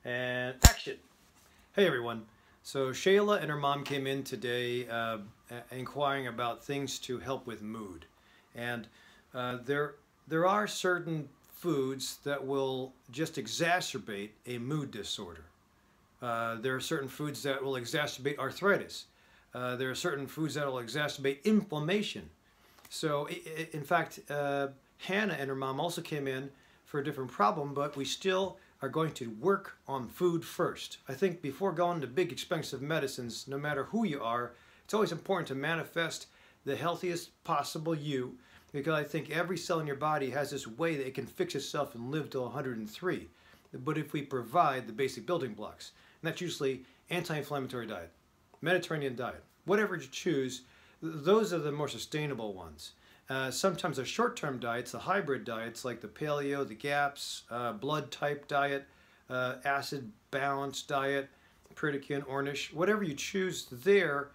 And action! Hey everyone. So Shayla and her mom came in today inquiring about things to help with mood. And there are certain foods that will just exacerbate a mood disorder. There are certain foods that will exacerbate arthritis. There are certain foods that will exacerbate inflammation. So in fact, Hannah and her mom also came in for a different problem, but we still are going to work on food first. I think before going to big expensive medicines, no matter who you are, it's always important to manifest the healthiest possible you, because I think every cell in your body has this way that it can fix itself and live till 103. But if we provide the basic building blocks, and that's usually anti-inflammatory diet, Mediterranean diet, whatever you choose, those are the more sustainable ones. Sometimes the short-term diets, the hybrid diets like the paleo, the GAPS, blood type diet, acid balance diet, Pritikin, Ornish, whatever you choose there,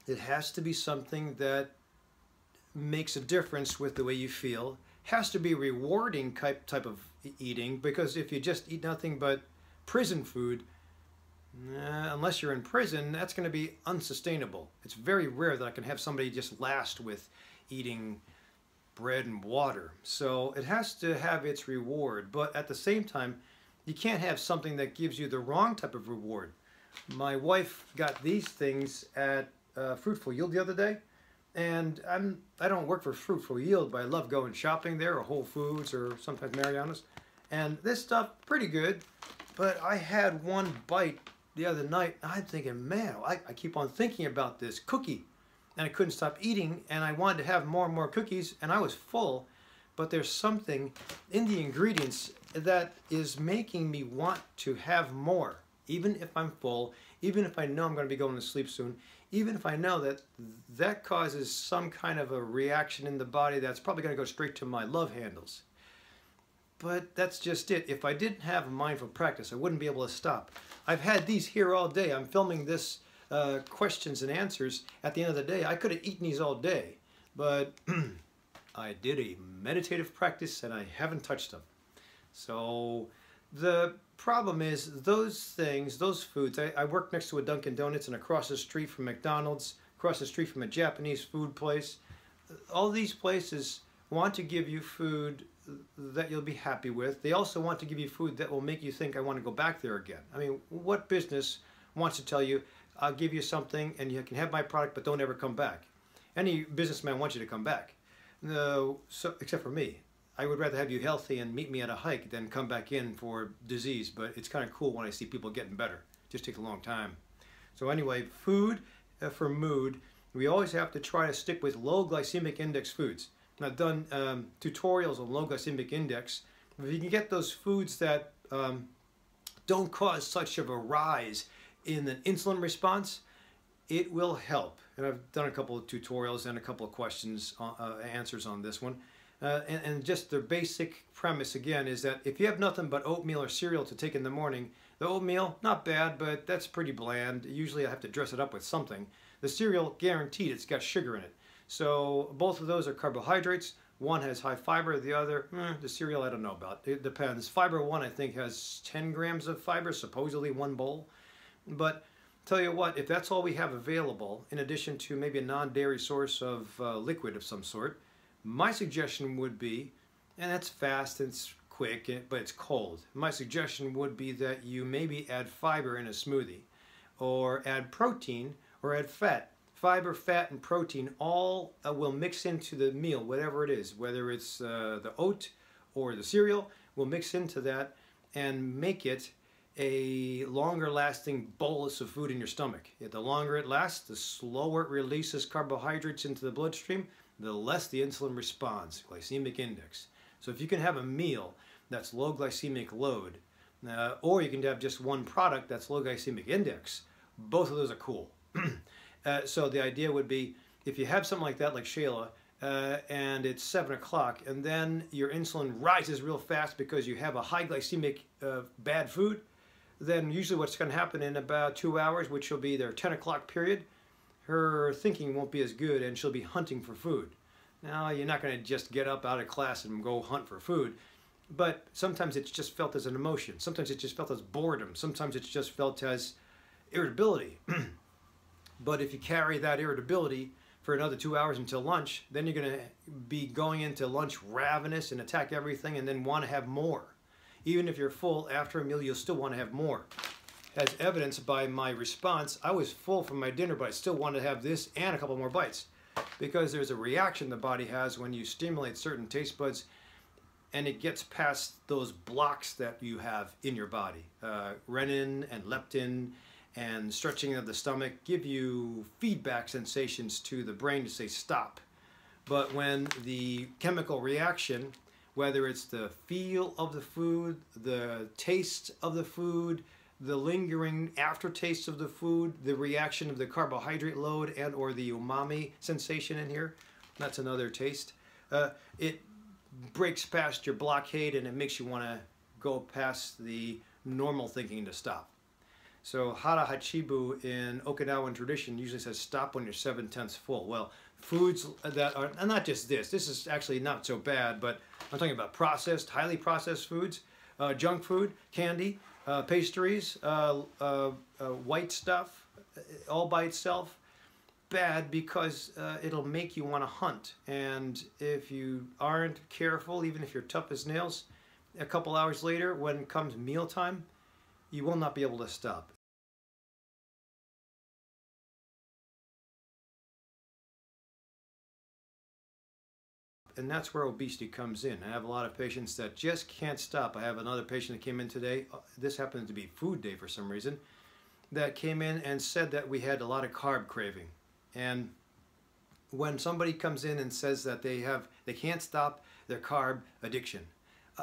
it has to be something that makes a difference with the way you feel. Has to be rewarding type of eating, because if you just eat nothing but prison food, unless you're in prison, that's going to be unsustainable. It's very rare that I can have somebody just last with eating bread and water. So it has to have its reward, but at the same time, you can't have something that gives you the wrong type of reward. My wife got these things at Fruitful Yield the other day, and I don't work for Fruitful Yield, but I love going shopping there, or Whole Foods, or sometimes Mariana's. And this stuff, pretty good, but I had one bite the other night, and I'm thinking, man, I keep on thinking about this cookie, and I couldn't stop eating, and I wanted to have more and more cookies, and I was full, but there's something in the ingredients that is making me want to have more, even if I'm full, even if I know I'm going to be going to sleep soon, even if I know that that causes some kind of a reaction in the body that's probably going to go straight to my love handles. But that's just it. If I didn't have a mindful practice, I wouldn't be able to stop. I've had these here all day. I'm filming this questions and answers at the end of the day. I could have eaten these all day, but I did a meditative practice and I haven't touched them. So the problem is those things, those foods, I work next to a Dunkin' Donuts and across the street from McDonald's, across the street from a Japanese food place. All these places want to give you food that you'll be happy with. They also want to give you food that will make you think, I want to go back there again. I mean, what business wants to tell you, I'll give you something and you can have my product, but don't ever come back? Any businessman wants you to come back. No, so, except for me. I would rather have you healthy and meet me at a hike than come back in for disease, but it's kind of cool when I see people getting better. It just takes a long time. So anyway, food for mood, we always have to try to stick with low glycemic index foods. And I've done tutorials on low glycemic index. If you can get those foods that don't cause such of a rise in the insulin response, it will help. And I've done a couple of tutorials and a couple of questions, answers on this one. And just the basic premise again is that if you have nothing but oatmeal or cereal to take in the morning, the oatmeal, not bad, but that's pretty bland. Usually I have to dress it up with something. The cereal, guaranteed, it's got sugar in it. So both of those are carbohydrates. One has high fiber, the other, the cereal I don't know about. It depends. Fiber one I think has 10 grams of fiber, supposedly one bowl. But tell you what, if that's all we have available, in addition to maybe a non-dairy source of liquid of some sort, my suggestion would be, and that's fast, it's quick, but it's cold. My suggestion would be that you maybe add fiber in a smoothie, or add protein, or add fat. Fiber, fat, and protein all will mix into the meal, whatever it is, whether it's the oat or the cereal, will mix into that and make it a longer lasting bolus of food in your stomach. The longer it lasts, the slower it releases carbohydrates into the bloodstream, the less the insulin responds, glycemic index. So if you can have a meal that's low glycemic load, or you can have just one product that's low glycemic index, both of those are cool. So the idea would be, if you have something like that, like Shayla, and it's 7 o'clock, and then your insulin rises real fast because you have a high glycemic bad food, then usually what's going to happen in about 2 hours, which will be their 10 o'clock period, her thinking won't be as good and she'll be hunting for food. Now, you're not going to just get up out of class and go hunt for food. but sometimes it's just felt as an emotion. Sometimes it's just felt as boredom. Sometimes it's just felt as irritability. But if you carry that irritability for another 2 hours until lunch, then you're going to be going into lunch ravenous and attack everything and then want to have more. Even if you're full after a meal, you'll still want to have more. As evidenced by my response, I was full from my dinner, but I still wanted to have this and a couple more bites. Because there's a reaction the body has when you stimulate certain taste buds, and it gets past those blocks that you have in your body. Renin and leptin and stretching of the stomach give you feedback sensations to the brain to say stop. But when the chemical reaction, whether it's the feel of the food, the taste of the food, the lingering aftertaste of the food, the reaction of the carbohydrate load and or the umami sensation in here, that's another taste, it breaks past your blockade and it makes you want to go past the normal thinking to stop. So hara hachibu in Okinawan tradition usually says stop when you're 7/10 full. Well, foods that are, and not just this is actually not so bad, but I'm talking about processed, highly processed foods, junk food, candy, pastries, white stuff, all by itself, bad because it'll make you want to hunt. And if you aren't careful, even if you're tough as nails, a couple hours later, when comes mealtime, you will not be able to stop. And that's where obesity comes in. I have a lot of patients that just can't stop. I have another patient that came in today. This happens to be food day for some reason, that came in and said that we had a lot of carb craving. And when somebody comes in and says that they can't stop their carb addiction,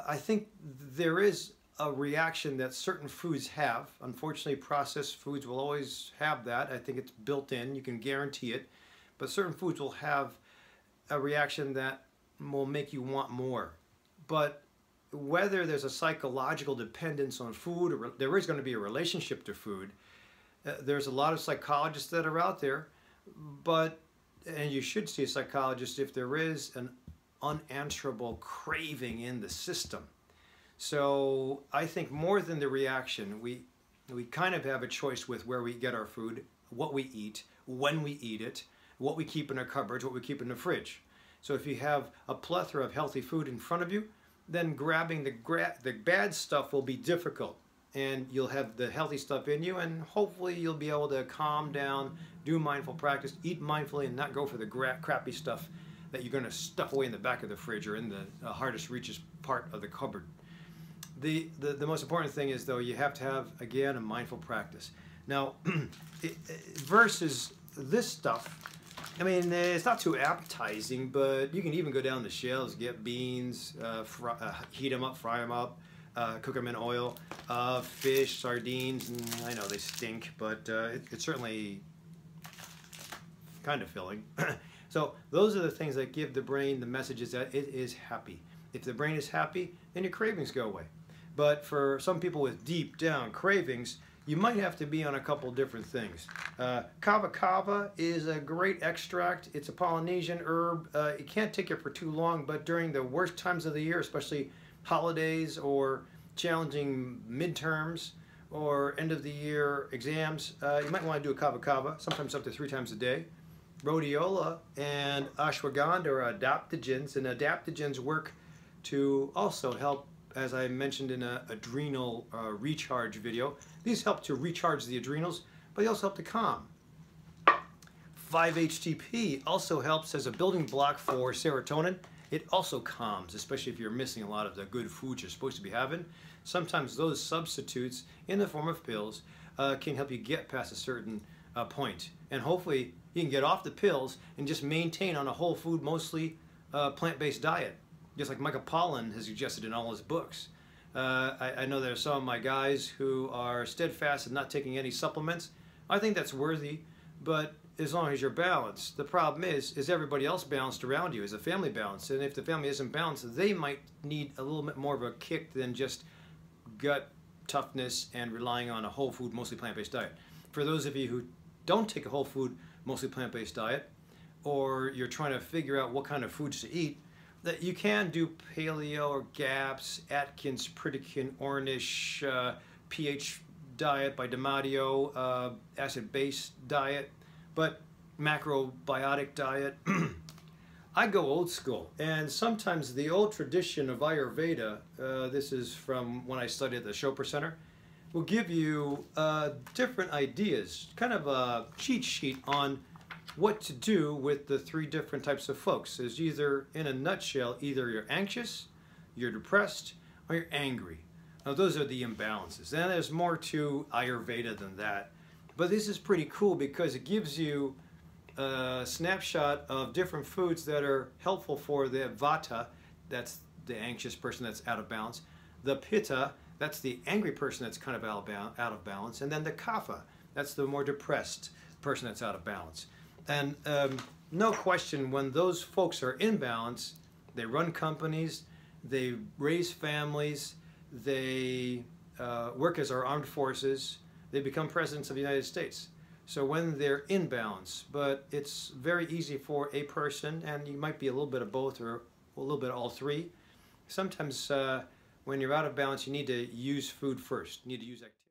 I think there is a reaction that certain foods have. Unfortunately, processed foods will always have that. I think it's built in. You can guarantee it. But certain foods will have a reaction that will make you want more. But whether there's a psychological dependence on food, or there is going to be a relationship to food, there's a lot of psychologists that are out there, and you should see a psychologist if there is an unanswerable craving in the system. So I think more than the reaction, we kind of have a choice with where we get our food, what we eat, when we eat it, what we keep in our cupboards, what we keep in the fridge. So if you have a plethora of healthy food in front of you, then grabbing the bad stuff will be difficult. And you'll have the healthy stuff in you, and hopefully you'll be able to calm down, do mindful practice, eat mindfully, and not go for the crappy stuff that you're going to stuff away in the back of the fridge or in the hardest reaches part of the cupboard. The most important thing is, though, you have to have, again, a mindful practice. Now, versus this stuff, I mean, it's not too appetizing, but you can even go down the shelves, get beans, heat them up, fry them up, cook them in oil, fish, sardines, and I know they stink, but it's certainly kind of filling. So those are the things that give the brain the messages that it is happy. If the brain is happy, then your cravings go away. But for some people with deep down cravings, you might have to be on a couple different things. Kava kava is a great extract. It's a Polynesian herb. It can't take it for too long, but during the worst times of the year, especially holidays or challenging midterms or end of the year exams, you might want to do a kava kava, sometimes up to 3 times a day. Rhodiola and ashwagandha are adaptogens, and adaptogens work to also help, as I mentioned in an adrenal recharge video. These help to recharge the adrenals, but they also help to calm. 5-HTP also helps as a building block for serotonin. It also calms, especially if you're missing a lot of the good foods you're supposed to be having. Sometimes those substitutes in the form of pills can help you get past a certain point. And hopefully you can get off the pills and just maintain on a whole food, mostly plant-based diet, just like Michael Pollan has suggested in all his books. I know there are some of my guys who are steadfast in not taking any supplements. I think that's worthy, but as long as you're balanced. The problem is everybody else balanced around you? Is the family balanced? And if the family isn't balanced, they might need a little bit more of a kick than just gut toughness and relying on a whole food, mostly plant-based diet. For those of you who don't take a whole food, mostly plant-based diet, or you're trying to figure out what kind of foods to eat, that you can do paleo or GAPS, Atkins, Pritikin, Ornish, pH diet by DiMatteo, acid-base diet, but macrobiotic diet. I go old school, and sometimes the old tradition of Ayurveda, this is from when I studied at the Chopra Center, will give you different ideas, kind of a cheat sheet on what to do with the three different types of folks. Is either, in a nutshell, either you're anxious, you're depressed, or you're angry. Now those are the imbalances. And there's more to Ayurveda than that. But this is pretty cool because it gives you a snapshot of different foods that are helpful for the Vata, that's the anxious person that's out of balance, the Pitta, that's the angry person that's kind of out of balance, and then the Kapha, that's the more depressed person that's out of balance. And no question, when those folks are in balance, they run companies, they raise families, they work as our armed forces, they become presidents of the United States. So when they're in balance, but it's very easy for a person, and you might be a little bit of both or a little bit of all three. Sometimes when you're out of balance, you need to use food first. You need to use activity.